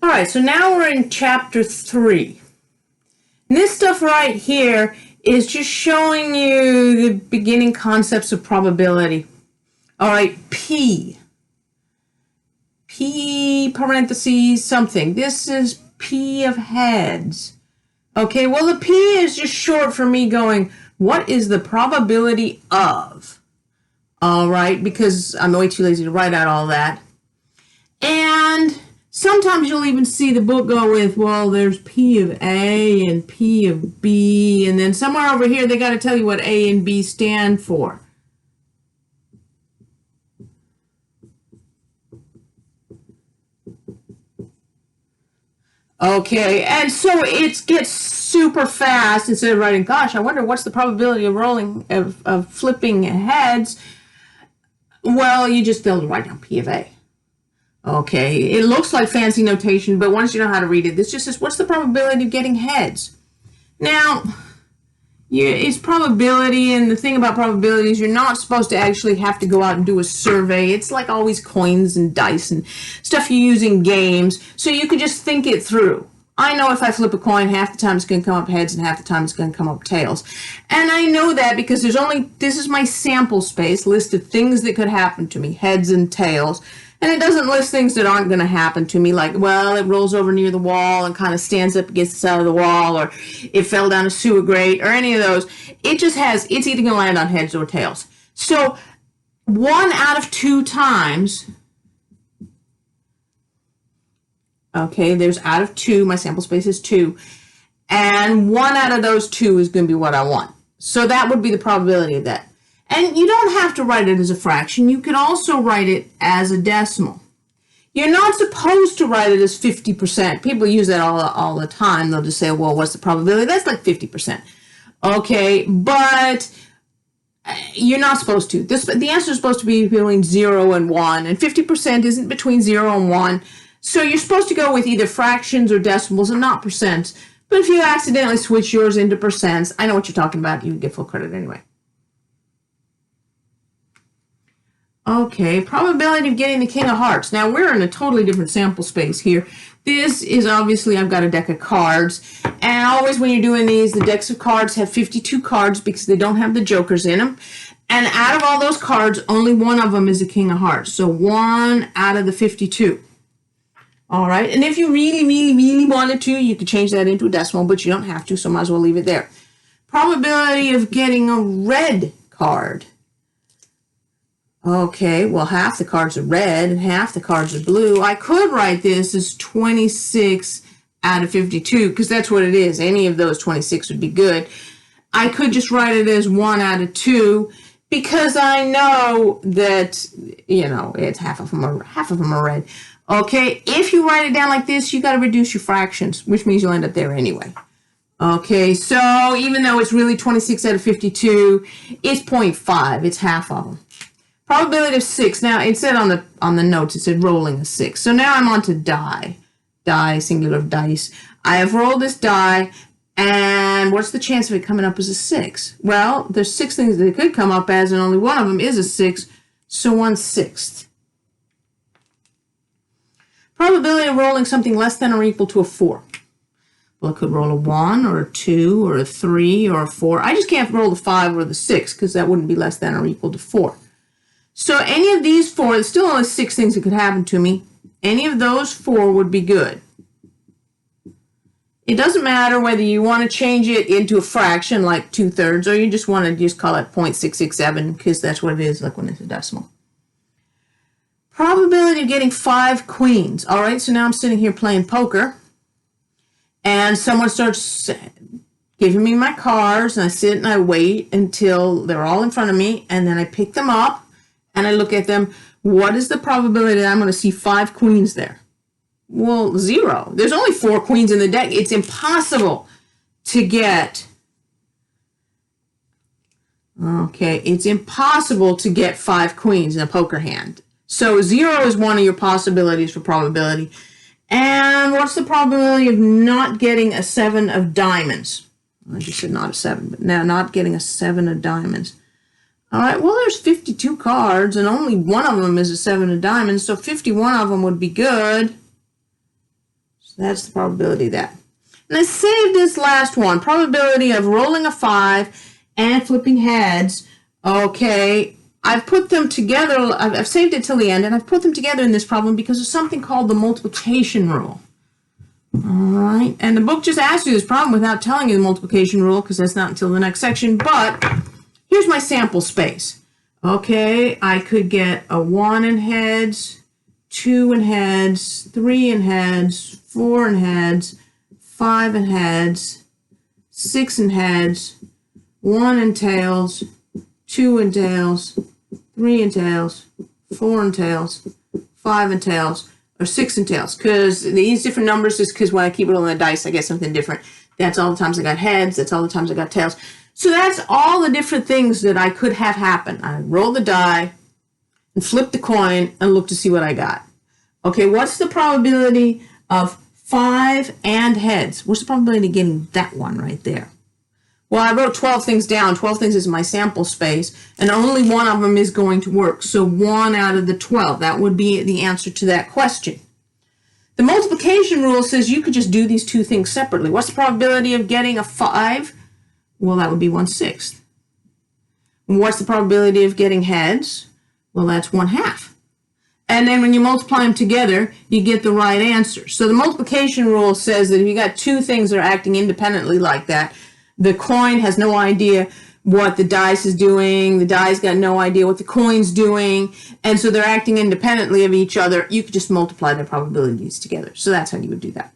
All right, so now we're in chapter 3. And this stuff right here is just showing you the beginning concepts of probability. All right, P parentheses something. This is P of heads. Okay, well, the P is just short for me going, what is the probability of? All right, because I'm way too lazy to write out all that. And sometimes you'll even see the book go with, well, there's P of A and P of B, and then somewhere over here they got to tell you what A and B stand for. Okay, and so it gets super fast. Instead of writing, gosh, I wonder what's the probability of rolling, of flipping heads. Well, you just build write down P of A. Okay, it looks like fancy notation, but once you know how to read it, this just says, what's the probability of getting heads? Now, it's probability, and the thing about probability is you're not supposed to actually have to go out and do a survey. It's like always coins and dice and stuff you use in games, so you could just think it through. I know if I flip a coin, half the time it's going to come up heads and half the time it's going to come up tails. And I know that because this is my sample space list of things that could happen to me, heads and tails. And it doesn't list things that aren't going to happen to me, like, well, it rolls over near the wall and kind of stands up against the side of the wall, or it fell down a sewer grate, or any of those. It just has, it's either going to land on heads or tails. So 1 out of 2 times, okay, there's out of 2, my sample space is 2, and 1 out of those 2 is going to be what I want. So that would be the probability of that. And you don't have to write it as a fraction. You can also write it as a decimal. You're not supposed to write it as 50%. People use that all the time. They'll just say, well, what's the probability? That's like 50%. Okay, but you're not supposed to. The answer is supposed to be between 0 and 1, and 50% isn't between 0 and 1. So you're supposed to go with either fractions or decimals and not percents. But if you accidentally switch yours into percents, I know what you're talking about. You get full credit anyway. Okay, probability of getting the King of Hearts. Now, we're in a totally different sample space here. This is obviously, I've got a deck of cards. And always when you're doing these, the decks of cards have 52 cards because they don't have the jokers in them. And out of all those cards, only one of them is a King of Hearts. So 1 out of the 52. All right, and if you really, really, really wanted to, you could change that into a decimal, but you don't have to, so might as well leave it there. Probability of getting a red card. Okay, well, half the cards are red and half the cards are blue. I could write this as 26 out of 52 because that's what it is. Any of those 26 would be good. I could just write it as 1 out of 2 because I know that, it's half of them are red. Okay, if you write it down like this, you got to reduce your fractions, which means you'll end up there anyway. Okay, so even though it's really 26 out of 52, it's 0.5. It's half of them. Probability of 6. Now, it said on the notes, it said rolling a 6. So now I'm on to die. Die, singular of dice. I have rolled this die, and what's the chance of it coming up as a 6? Well, there's 6 things that it could come up as, and only one of them is a 6, so 1/6. Probability of rolling something less than or equal to a 4. Well, it could roll a 1 or a 2 or a 3 or a 4. I just can't roll the 5 or the 6 because that wouldn't be less than or equal to 4. So any of these 4, there's still only 6 things that could happen to me. Any of those 4 would be good. It doesn't matter whether you want to change it into a fraction like 2/3 or you just want to just call it 0.667 because that's what it is, like when it's a decimal. Probability of getting 5 queens. All right, so now I'm sitting here playing poker and someone starts giving me my cards and I sit and I wait until they're all in front of me and then I pick them up and I look at them. What is the probability that I'm going to see 5 queens there? Well, 0. There's only 4 queens in the deck. It's impossible to get. Okay, it's impossible to get 5 queens in a poker hand. So 0 is one of your possibilities for probability. And what's the probability of not getting a 7 of diamonds? I just said not a 7, but now not getting a 7 of diamonds. All right, well, there's 52 cards, and only one of them is a 7 of diamonds, so 51 of them would be good. that's the probability of that. And I saved this last one, probability of rolling a 5 and flipping heads. Okay, I've put them together, I've saved it till the end, and I've put them together in this problem because of something called the multiplication rule. All right, and the book just asks you this problem without telling you the multiplication rule because that's not until the next section, but here's my sample space. Okay, I could get a 1 in heads, 2 in heads, 3 in heads, 4 in heads, 5 in heads, 6 in heads, 1 in tails, 2 in tails, 3 in tails, 4 in tails, 5 in tails, or 6 in tails. Because these different numbers is because when I keep rolling the dice, I get something different. That's all the times I got heads. That's all the times I got tails. So that's all the different things that I could have happen. I roll the die and flip the coin and look to see what I got. Okay, what's the probability of 5 and heads? What's the probability of getting that one right there? Well, I wrote 12 things down. 12 things is my sample space, and only one of them is going to work. So 1 out of the 12, that would be the answer to that question. The multiplication rule says you could just do these two things separately. What's the probability of getting a 5? Well, that would be 1/6. What's the probability of getting heads? Well, that's 1/2. And then when you multiply them together, you get the right answer. So the multiplication rule says that if you got two things that are acting independently like that, the coin has no idea what the dice is doing, the dice got no idea what the coin's doing, and so they're acting independently of each other. You could just multiply their probabilities together. So that's how you would do that.